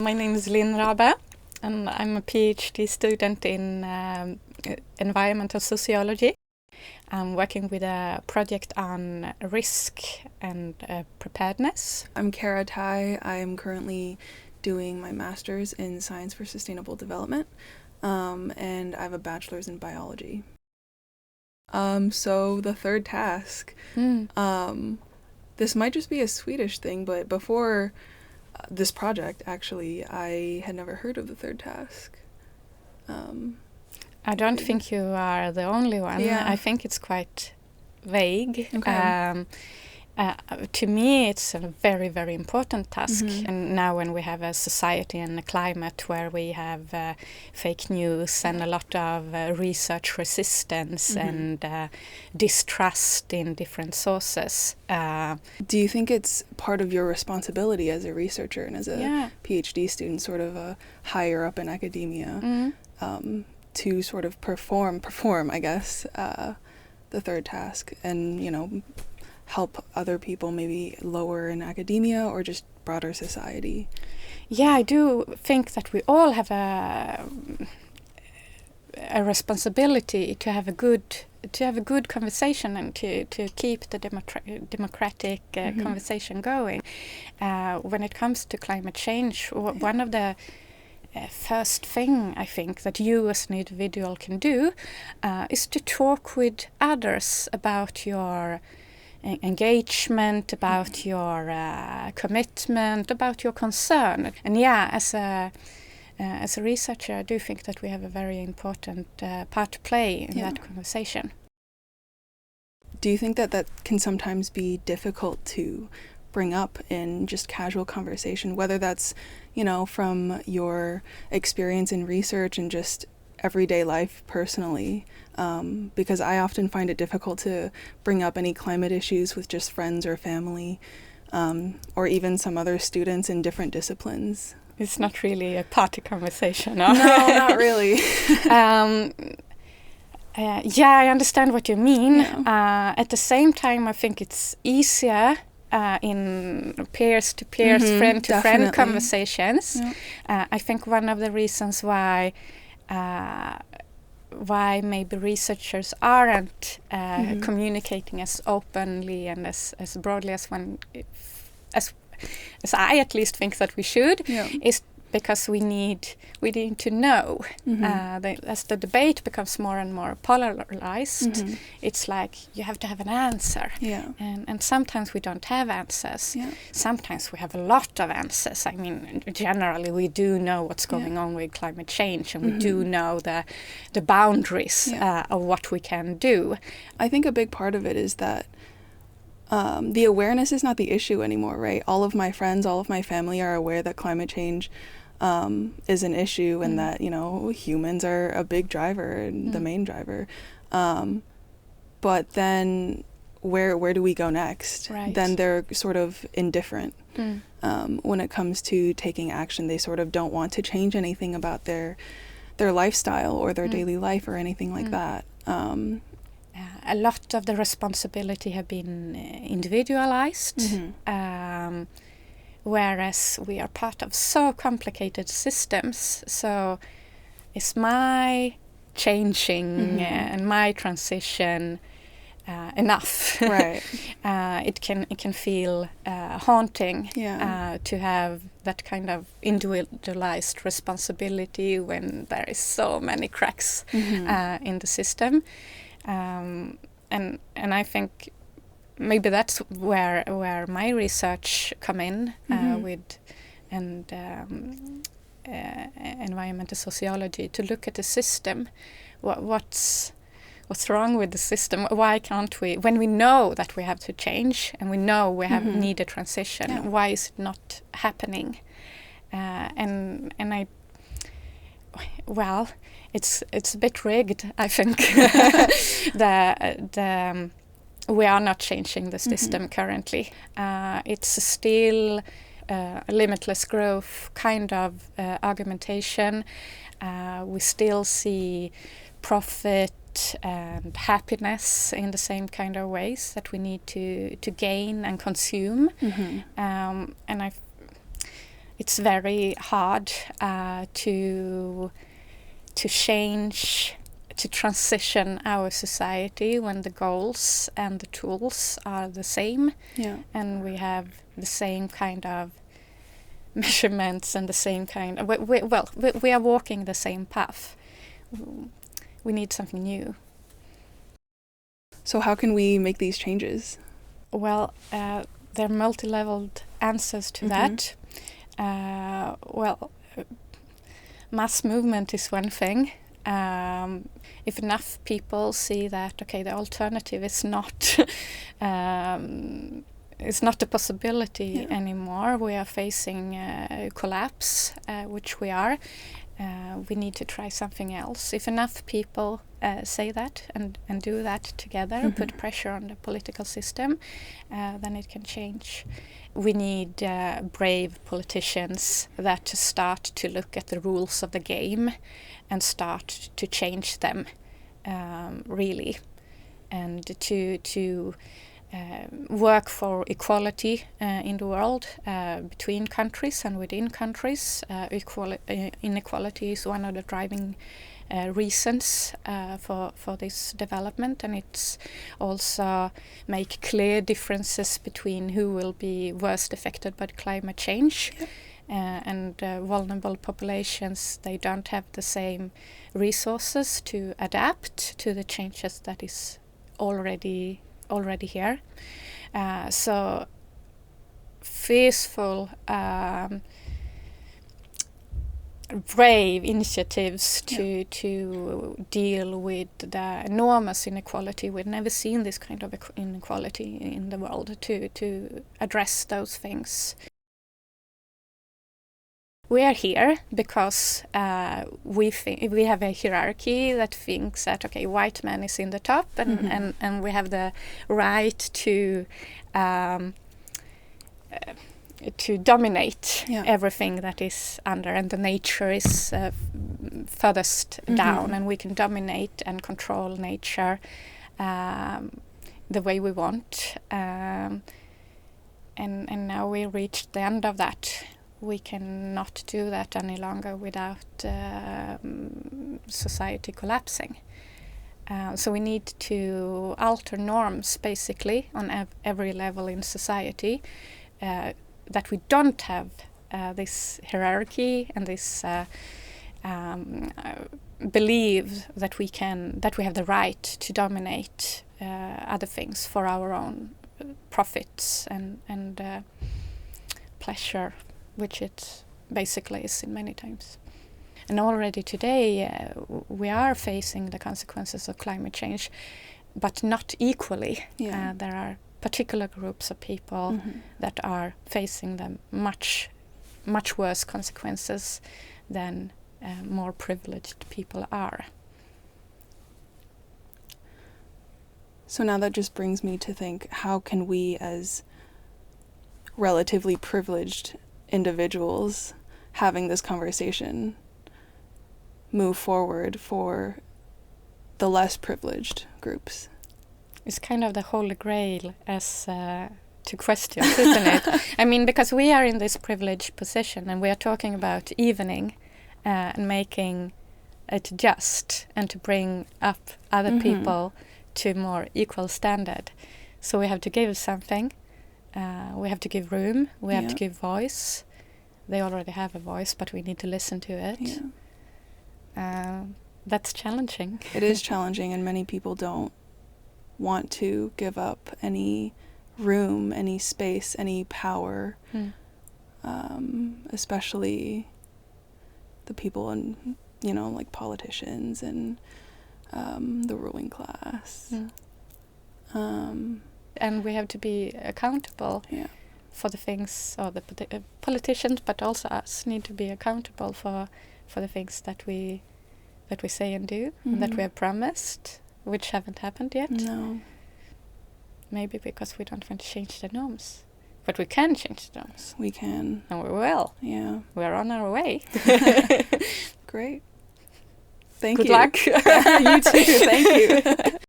My name is Linn Rabe, and I'm a PhD student in environmental sociology. I'm working with a project on risk and preparedness. I'm Kara Tai. I'm currently doing my master's in science for sustainable development, and I have a bachelor's in biology. So the third task. This might just be a Swedish thing, but before this project, actually, I had never heard of the third task. I don't think you are the only one. Yeah. I think it's quite vague. Okay. To me, it's a very, very important task. Mm-hmm. And now when we have a society and a climate where we have fake news and a lot of research resistance and distrust in different sources. Do you think it's part of your responsibility as a researcher and as a PhD student, sort of higher up in academia, to sort of perform, I guess, the third task and, help other people maybe lower in academia or just broader society? Yeah, I do think that we all have a responsibility to have a good conversation and to keep the democratic conversation going. When it comes to climate change, one of the first thing I think that you as an individual can do is to talk with others about your engagement, about your commitment, about your concern. And as a researcher, I do think that we have a very important part to play in that conversation. Do you think that can sometimes be difficult to bring up in just casual conversation, whether that's, from your experience in research and just everyday life personally? Because I often find it difficult to bring up any climate issues with just friends or family, or even some other students in different disciplines. It's not really a party conversation, no? No, not really. I understand what you mean. Yeah. At the same time, I think it's easier in peers-to-peers, friend-to-friend conversations. Yeah. I think one of the reasons why maybe researchers aren't communicating as openly and as broadly as I at least think that we should is because we need to know. As the debate becomes more and more polarized, it's like you have to have an answer. Yeah. And sometimes we don't have answers. Yeah. Sometimes we have a lot of answers. I mean, generally we do know what's going on with climate change, and we do know the boundaries of what we can do. I think a big part of it is that the awareness is not the issue anymore, right? All of my friends, all of my family are aware that climate change is an issue and that, humans are a big driver and the main driver. But then where do we go next? Right. Then they're sort of indifferent. When it comes to taking action, they sort of don't want to change anything about their lifestyle or their daily life or anything like that. A lot of the responsibility have been individualized, whereas we are part of so complicated systems. So is my changing and my transition enough? Right. It can feel haunting to have that kind of individualized responsibility when there is so many cracks in the system. And I think maybe that's where my research come in with environmental sociology, to look at the system. What's wrong with the system? Why can't we, when we know that we have to change and we know we need a transition, why is it not happening? It's a bit rigged, I think. We are not changing the system currently. It's still a limitless growth kind of argumentation. We still see profit and happiness in the same kind of ways that we need to gain and consume. And it's very hard to change, to transition our society when the goals and the tools are the same, and we have the same kind of measurements and the same kind of, we are walking the same path. We need something new. So how can we make these changes? Well, there are multi-leveled answers to that. Mass movement is one thing. If enough people see that, okay, the alternative is not it's not a possibility anymore. We are facing collapse, which we are. We need to try something else. If enough people say that and do that together, put pressure on the political system, then it can change. We need brave politicians that start to look at the rules of the game and start to change them, really, and to work for equality in the world, between countries and within countries. Inequality is one of the driving reasons for this development, and it's also make clear differences between who will be worst affected by climate change. And vulnerable populations, they don't have the same resources to adapt to the changes that is already here. So peaceful, brave initiatives to deal with the enormous inequality. We've never seen this kind of inequality in the world, to address those things. We are here because we have a hierarchy that thinks that, okay, white man is in the top, and we have the right to dominate everything that is under, and the nature is furthest down, and we can dominate and control nature the way we want. And now we reached the end of that. We cannot do that any longer without society collapsing. So we need to alter norms, basically, on every level in society, that we don't have this hierarchy and this belief that we have the right to dominate other things for our own profits and pleasure, which it basically is in many times. And already today we are facing the consequences of climate change, but not equally. There are particular groups of people that are facing the much worse consequences than more privileged people are. So now that just brings me to think, how can we as relatively privileged individuals having this conversation move forward for the less privileged groups? It's kind of the holy grail as to question, isn't it? I mean, because we are in this privileged position and we are talking about evening and making it just, and to bring up other people to a more equal standard. So we have to give something. We have to give room. We have to give voice. They already have a voice, but we need to listen to it. That's challenging. It is challenging, and many people don't want to give up any room, any space, any power, especially the people in, like politicians and the ruling class. And we have to be accountable for the things, or the politicians, but also us need to be accountable for the things that we say and do, and that we have promised, which haven't happened yet. No. Maybe because we don't want to change the norms. But we can change the norms. We can. And we will. Yeah. We're on our way. Great. Thank you. Good luck. You too. Thank you.